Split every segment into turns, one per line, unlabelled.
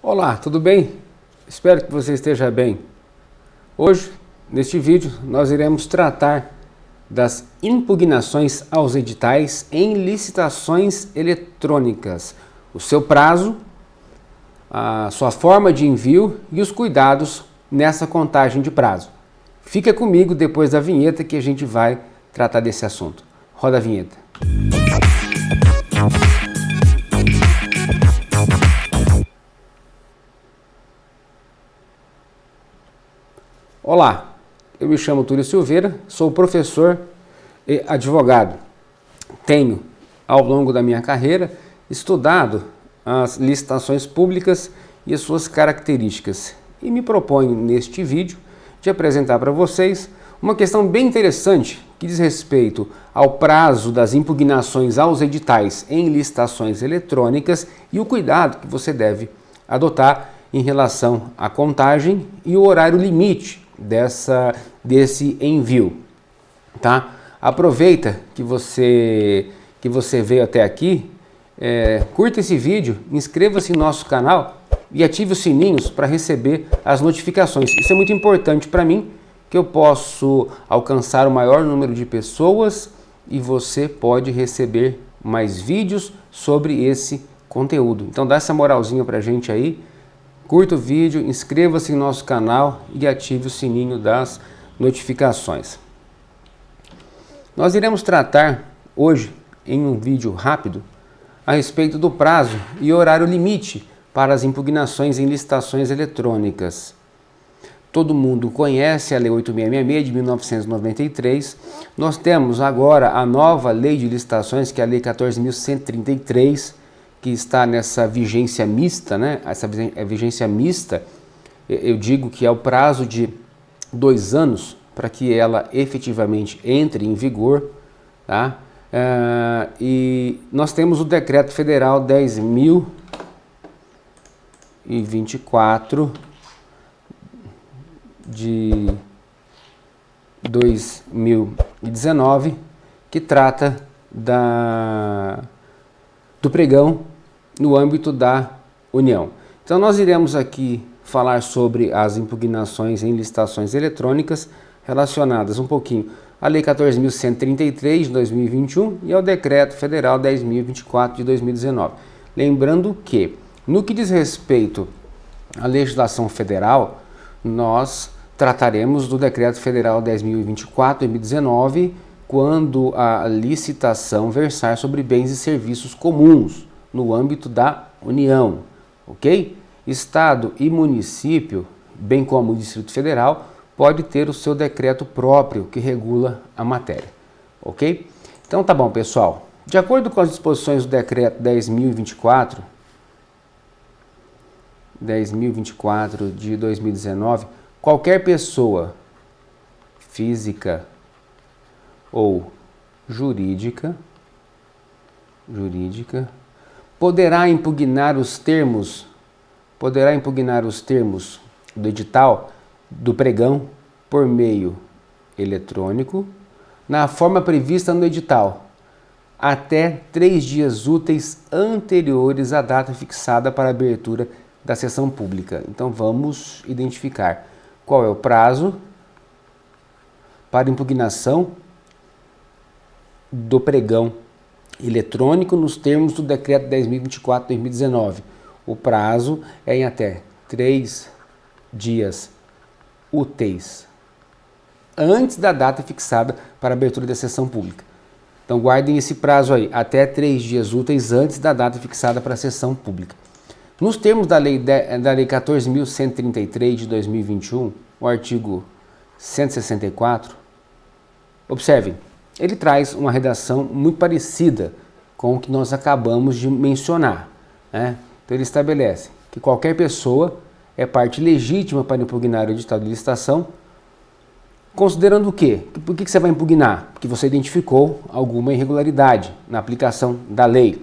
Olá, tudo bem? Espero que você esteja bem. Hoje, neste vídeo, nós iremos tratar das impugnações aos editais em licitações eletrônicas, o seu prazo, a sua forma de envio e os cuidados nessa contagem de prazo. Fica comigo depois da vinheta que a gente vai tratar desse assunto. Roda a vinheta. Olá, eu me chamo Túlio Silveira, sou professor e advogado. Tenho, ao longo da minha carreira, estudado as licitações públicas e as suas características e me proponho neste vídeo de apresentar para vocês uma questão bem interessante que diz respeito ao prazo das impugnações aos editais em licitações eletrônicas e o cuidado que você deve adotar em relação à contagem e o horário limite desse envio, tá? Aproveita que você veio até aqui, curta esse vídeo, inscreva-se no nosso canal e ative os sininhos para receber as notificações. Isso é muito importante para mim, que eu posso alcançar o maior número de pessoas e você pode receber mais vídeos sobre esse conteúdo. Então dá essa moralzinha pra gente aí. Curta o vídeo, inscreva-se no nosso canal e ative o sininho das notificações. Nós iremos tratar hoje, em um vídeo rápido, a respeito do prazo e horário limite para as impugnações em licitações eletrônicas. Todo mundo conhece a Lei 8666 de 1993. Nós temos agora a nova Lei de Licitações, que é a Lei 14.133, que está nessa vigência mista, né? Essa vigência mista, eu digo que é o prazo de 2 anos para que ela efetivamente entre em vigor, tá? E nós temos o Decreto Federal 10.024 de 2019, que trata do pregão no âmbito da União. Então nós iremos aqui falar sobre as impugnações em licitações eletrônicas relacionadas um pouquinho à Lei 14.133 de 2021 e ao Decreto Federal 10.024 de 2019. Lembrando que, no que diz respeito à legislação federal, nós trataremos do Decreto Federal 10.024 de 2019 quando a licitação versar sobre bens e serviços comuns no âmbito da União, ok? Estado e município, bem como o Distrito Federal, pode ter o seu decreto próprio que regula a matéria, ok? Então tá bom, pessoal. De acordo com as disposições do Decreto 10.024 de 2019, qualquer pessoa física ou jurídica poderá impugnar os termos do edital do pregão por meio eletrônico na forma prevista no edital até 3 dias úteis anteriores à data fixada para a abertura da sessão pública. Então vamos identificar qual é o prazo para impugnação do pregão eletrônico nos termos do Decreto 10.024 de 2019. O prazo é em até 3 dias úteis antes da data fixada para a abertura da sessão pública. Então guardem esse prazo aí, até 3 dias úteis antes da data fixada para a sessão pública. Nos termos da Lei 14.133 de 2021, o artigo 164, observem, ele traz uma redação muito parecida com o que nós acabamos de mencionar, né? Então ele estabelece que qualquer pessoa é parte legítima para impugnar o edital de licitação, considerando o quê? Por que você vai impugnar? Porque você identificou alguma irregularidade na aplicação da lei,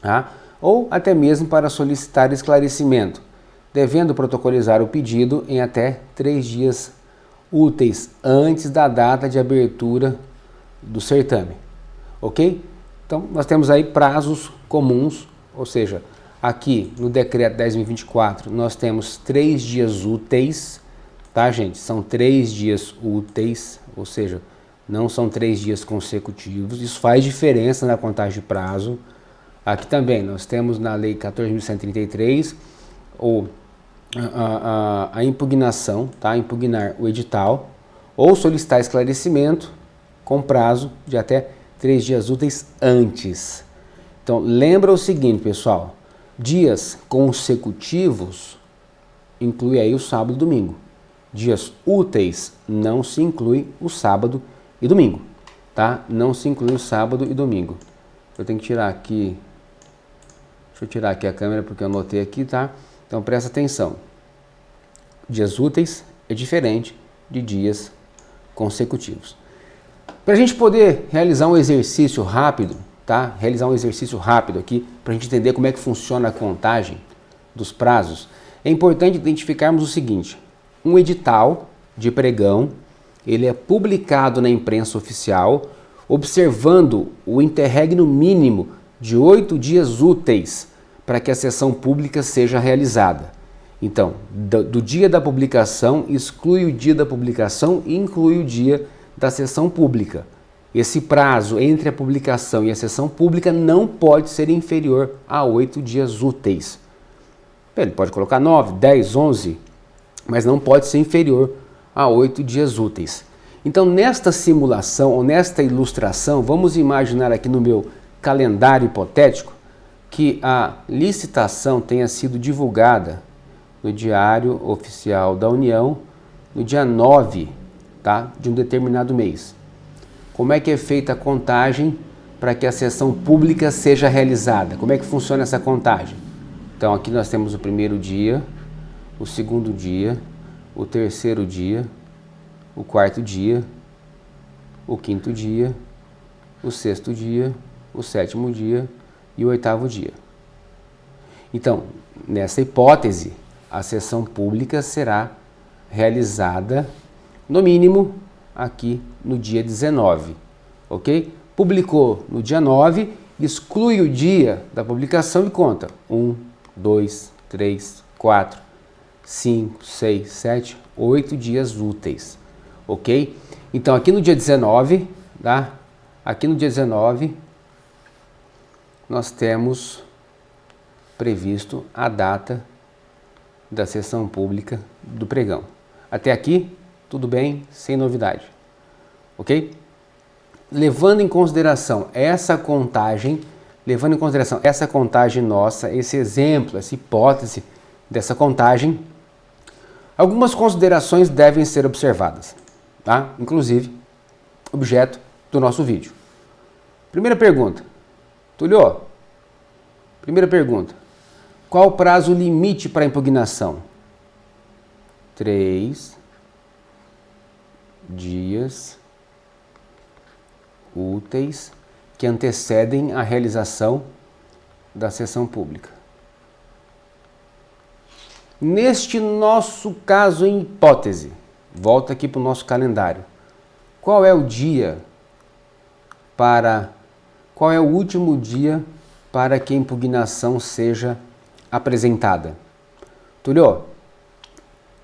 tá? Ou até mesmo para solicitar esclarecimento, devendo protocolizar o pedido em até 3 dias úteis antes da data de abertura do certame, ok? Então nós temos aí prazos comuns, ou seja, aqui no decreto 10.024 nós temos 3 dias úteis, tá, gente? São 3 dias úteis, ou seja, não são 3 dias consecutivos. Isso faz diferença na contagem de prazo. Aqui também nós temos na lei 14.133 ou a impugnação, tá? Impugnar o edital ou solicitar esclarecimento com prazo de até 3 dias úteis antes. Então, lembra o seguinte, pessoal, dias consecutivos inclui aí o sábado e domingo. Dias úteis não se inclui o sábado e domingo, tá? Não se inclui o sábado e domingo. Eu tenho que tirar aqui, deixa eu tirar aqui a câmera porque eu anotei aqui, tá? Então, presta atenção. Dias úteis é diferente de dias consecutivos. Para a gente poder realizar um exercício rápido, tá? Realizar um exercício rápido aqui, para a gente entender como é que funciona a contagem dos prazos, é importante identificarmos o seguinte: um edital de pregão, ele é publicado na imprensa oficial, observando o interregno mínimo de 8 dias úteis para que a sessão pública seja realizada. Então, do dia da publicação, exclui o dia da publicação e inclui o dia da sessão pública. Esse prazo entre a publicação e a sessão pública não pode ser inferior a 8 dias úteis. Ele pode colocar 9, 10, 11, mas não pode ser inferior a 8 dias úteis. Então, nesta simulação ou nesta ilustração, vamos imaginar aqui no meu calendário hipotético que a licitação tenha sido divulgada no Diário Oficial da União no dia 9, tá, de um determinado mês. Como é que é feita a contagem para que a sessão pública seja realizada? Como é que funciona essa contagem? Então, aqui nós temos o primeiro dia, o segundo dia, o terceiro dia, o quarto dia, o quinto dia, o sexto dia, o sétimo dia e o oitavo dia. Então, nessa hipótese, a sessão pública será realizada, no mínimo, aqui no dia 19, ok? Publicou no dia 9, exclui o dia da publicação e conta 1, 2, 3, 4, 5, 6, 7, 8 dias úteis, ok? Então, aqui no dia 19, tá? Aqui no dia 19, nós temos previsto a data da sessão pública do pregão. Até aqui, tudo bem, sem novidade, ok? Levando em consideração essa contagem nossa, esse exemplo, essa hipótese dessa contagem, algumas considerações devem ser observadas, tá? Inclusive, objeto do nosso vídeo. Primeira pergunta, Tulio, primeira pergunta, qual o prazo limite para impugnação? 3 dias úteis que antecedem a realização da sessão pública. Neste nosso caso em hipótese, volta aqui para o nosso calendário. Qual é o último dia para que a impugnação seja apresentada? Tulio,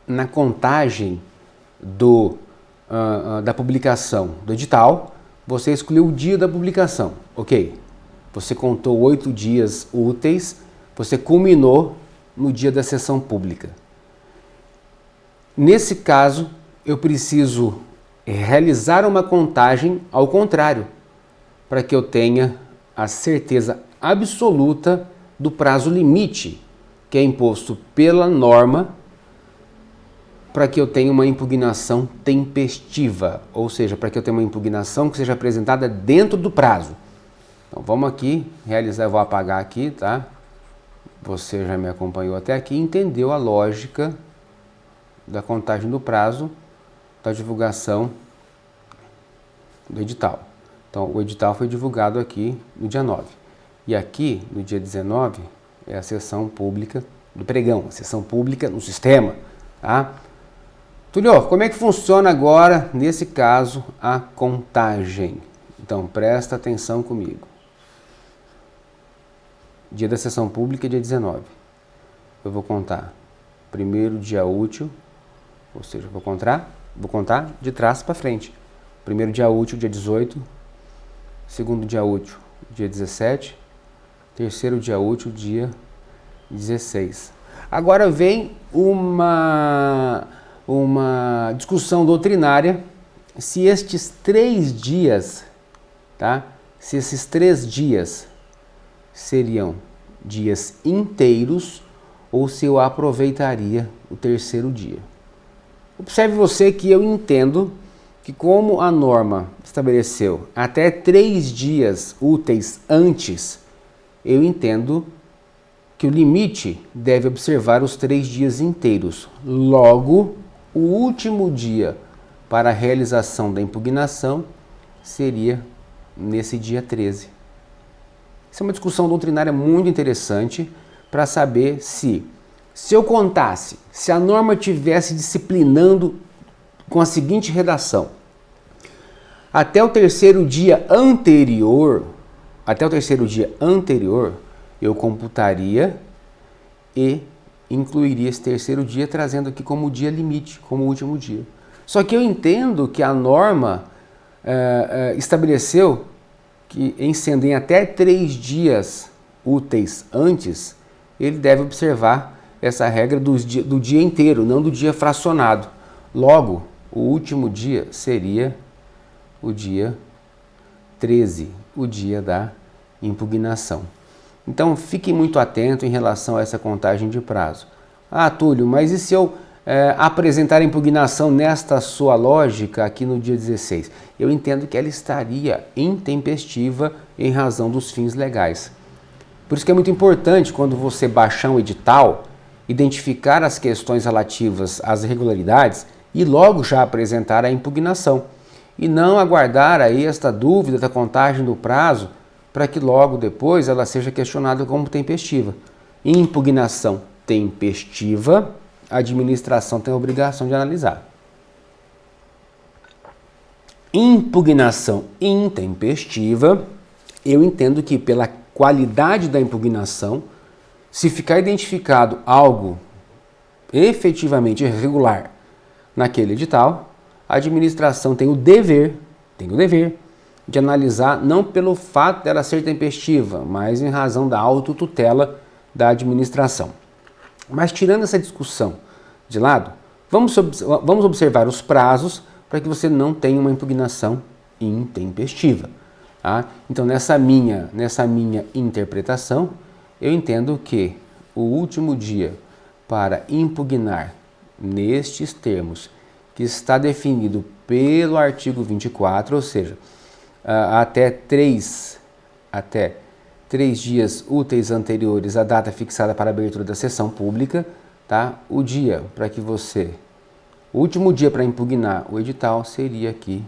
na contagem da publicação do edital, você escolheu o dia da publicação, ok? Você contou 8 dias úteis, você culminou no dia da sessão pública. Nesse caso, eu preciso realizar uma contagem ao contrário, para que eu tenha a certeza absoluta do prazo limite que é imposto pela norma para que eu tenha uma impugnação tempestiva, ou seja, para que eu tenha uma impugnação que seja apresentada dentro do prazo. Então vamos aqui realizar, eu vou apagar aqui, tá? Você já me acompanhou até aqui, entendeu a lógica da contagem do prazo da divulgação do edital. Então o edital foi divulgado aqui no dia 9. E aqui, no dia 19, é a sessão pública do pregão, a sessão pública no sistema, tá? Tulio, como é que funciona agora, nesse caso, a contagem? Então, presta atenção comigo. dia da sessão pública é dia 19. Eu vou contar primeiro dia útil, ou seja, vou contar de trás para frente. Primeiro dia útil, dia 18. Segundo dia útil, dia 17. Terceiro dia útil, dia 16. Agora vem uma discussão doutrinária se estes 3 dias, tá? Se esses 3 dias seriam dias inteiros ou se eu aproveitaria o terceiro dia. Observe você que eu entendo que, como a norma estabeleceu até 3 dias úteis antes, eu entendo que o limite deve observar os 3 dias inteiros. Logo, o último dia para a realização da impugnação seria nesse dia 13. Isso é uma discussão doutrinária muito interessante para saber se eu contasse, se a norma tivesse disciplinando com a seguinte redação: até o terceiro dia anterior, eu computaria e incluiria esse terceiro dia, trazendo aqui como dia limite, como último dia. Só que eu entendo que a norma estabeleceu que, em sendo em até 3 dias úteis antes, ele deve observar essa regra do dia inteiro, não do dia fracionado. Logo, o último dia seria o dia 13, o dia da impugnação. Então, fique muito atento em relação a essa contagem de prazo. Ah, Túlio, mas e se eu apresentar a impugnação nesta sua lógica aqui no dia 16? Eu entendo que ela estaria intempestiva em razão dos fins legais. Por isso que é muito importante, quando você baixar um edital, identificar as questões relativas às irregularidades e logo já apresentar a impugnação. E não aguardar aí esta dúvida da contagem do prazo para que logo depois ela seja questionada como tempestiva. Impugnação tempestiva, a administração tem a obrigação de analisar. Impugnação intempestiva, eu entendo que pela qualidade da impugnação, se ficar identificado algo efetivamente irregular naquele edital, a administração tem o dever de analisar, não pelo fato dela ser tempestiva, mas em razão da autotutela da administração. Mas tirando essa discussão de lado, vamos observar os prazos para que você não tenha uma impugnação intempestiva. Tá? Então, nessa minha interpretação, eu entendo que o último dia para impugnar nestes termos que está definido pelo artigo 24, ou seja, até 3 dias úteis anteriores à data fixada para a abertura da sessão pública, tá? O último dia para impugnar o edital seria aqui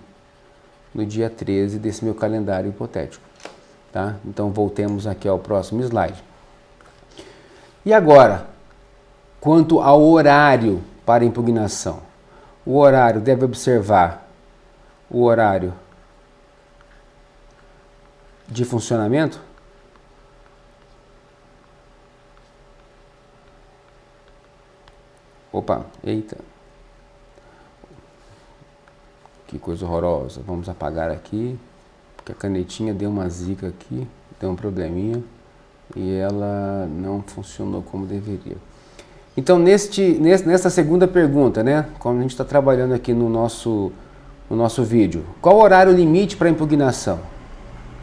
no dia 13 desse meu calendário hipotético, tá? Então voltemos aqui ao próximo slide. E agora, quanto ao horário para impugnação, o horário deve observar o horário de funcionamento? Opa, eita. Que coisa horrorosa. Vamos apagar aqui, porque a canetinha deu uma zica aqui, deu um probleminha e ela não funcionou como deveria. Então, nessa segunda pergunta, né, como a gente está trabalhando aqui no nosso vídeo, qual o horário limite para impugnação?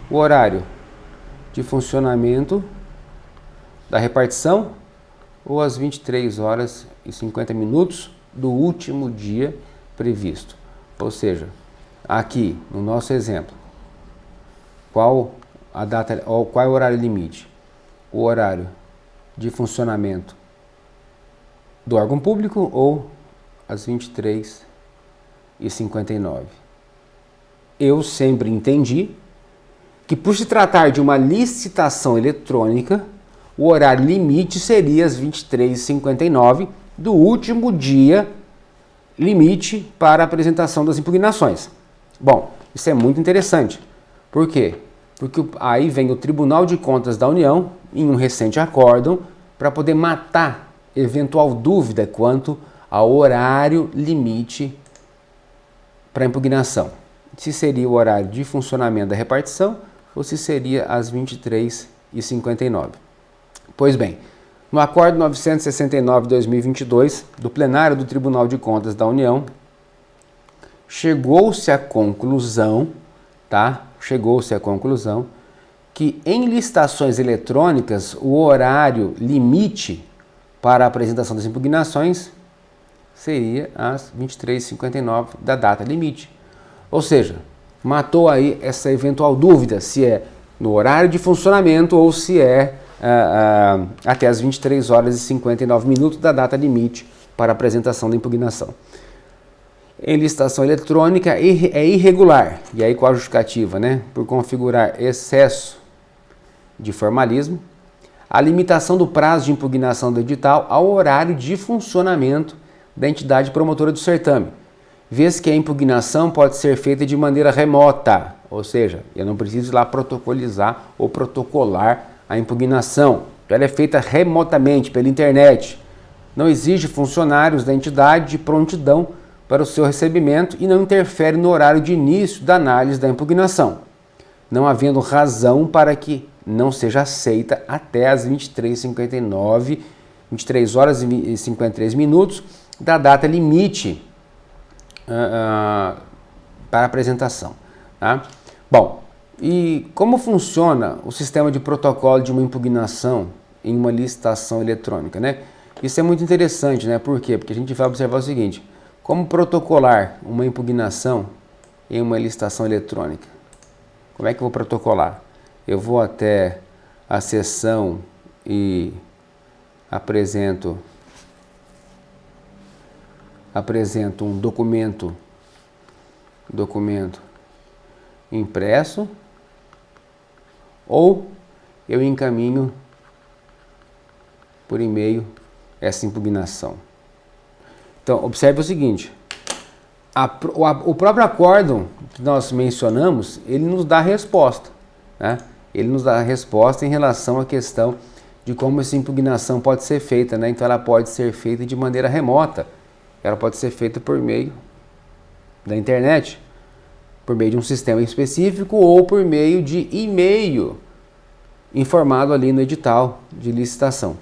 O horário de funcionamento da repartição ou as 23 horas e 50 minutos do último dia previsto. Ou seja, aqui no nosso exemplo, qual é o horário limite? O horário de funcionamento do órgão público ou às 23h59. Eu sempre entendi que, por se tratar de uma licitação eletrônica, o horário limite seria às 23h59 do último dia limite para a apresentação das impugnações. Bom, isso é muito interessante. Por quê? Porque aí vem o Tribunal de Contas da União em um recente acórdão para poder matar eventual dúvida quanto ao horário limite para impugnação. Se seria o horário de funcionamento da repartição ou se seria às 23h59. Pois bem, no Acórdão 969 de 2022 do Plenário do Tribunal de Contas da União, chegou-se à conclusão, que em licitações eletrônicas o horário limite para a apresentação das impugnações seria às 23h59 da data limite. Ou seja, matou aí essa eventual dúvida se é no horário de funcionamento ou se é até as 23h59 da data limite para a apresentação da impugnação. Em licitação eletrônica é irregular, e aí qual a justificativa, né? Por configurar excesso de formalismo, a limitação do prazo de impugnação do edital ao horário de funcionamento da entidade promotora do certame, vez que a impugnação pode ser feita de maneira remota, ou seja, eu não preciso ir lá protocolizar ou protocolar a impugnação, ela é feita remotamente pela internet, não exige funcionários da entidade de prontidão para o seu recebimento e não interfere no horário de início da análise da impugnação, não havendo razão para que não seja aceita até as 23h59, 23h53 da data limite para apresentação. Tá? Bom, e como funciona o sistema de protocolo de uma impugnação em uma licitação eletrônica, né? Isso é muito interessante, né? Por quê? Porque a gente vai observar o seguinte: como protocolar uma impugnação em uma licitação eletrônica? Como é que eu vou protocolar? Eu vou até a seção e apresento um documento impresso, ou eu encaminho por e-mail essa impugnação. Então, observe o seguinte, o próprio acórdão que nós mencionamos, ele nos dá a resposta, né? Ele nos dá a resposta em relação à questão de como essa impugnação pode ser feita, né? Então, ela pode ser feita de maneira remota, ela pode ser feita por meio da internet, por meio de um sistema específico ou por meio de e-mail informado ali no edital de licitação.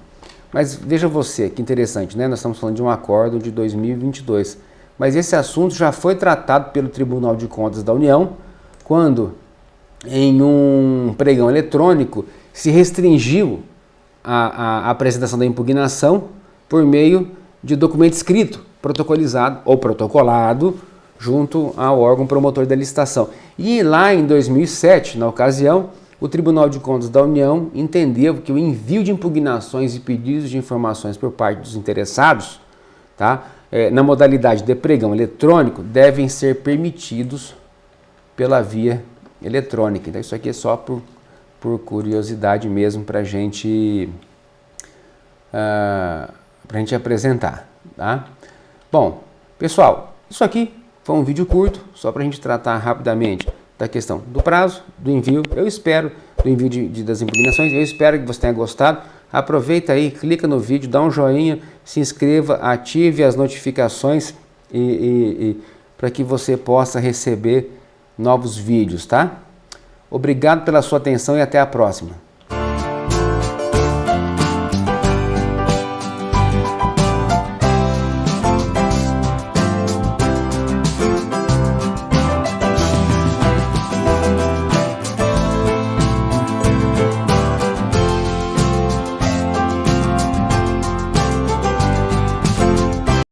Mas veja você, que interessante, né? Nós estamos falando de um acórdão de 2022, mas esse assunto já foi tratado pelo Tribunal de Contas da União, quando em um pregão eletrônico se restringiu a apresentação da impugnação por meio de documento escrito, protocolizado ou protocolado junto ao órgão promotor da licitação. E lá em 2007, na ocasião, o Tribunal de Contas da União entendeu que o envio de impugnações e pedidos de informações por parte dos interessados, tá, na modalidade de pregão eletrônico, devem ser permitidos pela via eletrônica. Então isso aqui é só por curiosidade mesmo para a gente apresentar. Tá? Bom, pessoal, isso aqui foi um vídeo curto, só para a gente tratar rapidamente da questão do prazo, do envio, do envio das impugnações. Eu espero que você tenha gostado. Aproveita aí, clica no vídeo, dá um joinha, se inscreva, ative as notificações para que você possa receber novos vídeos, tá? Obrigado pela sua atenção e até a próxima.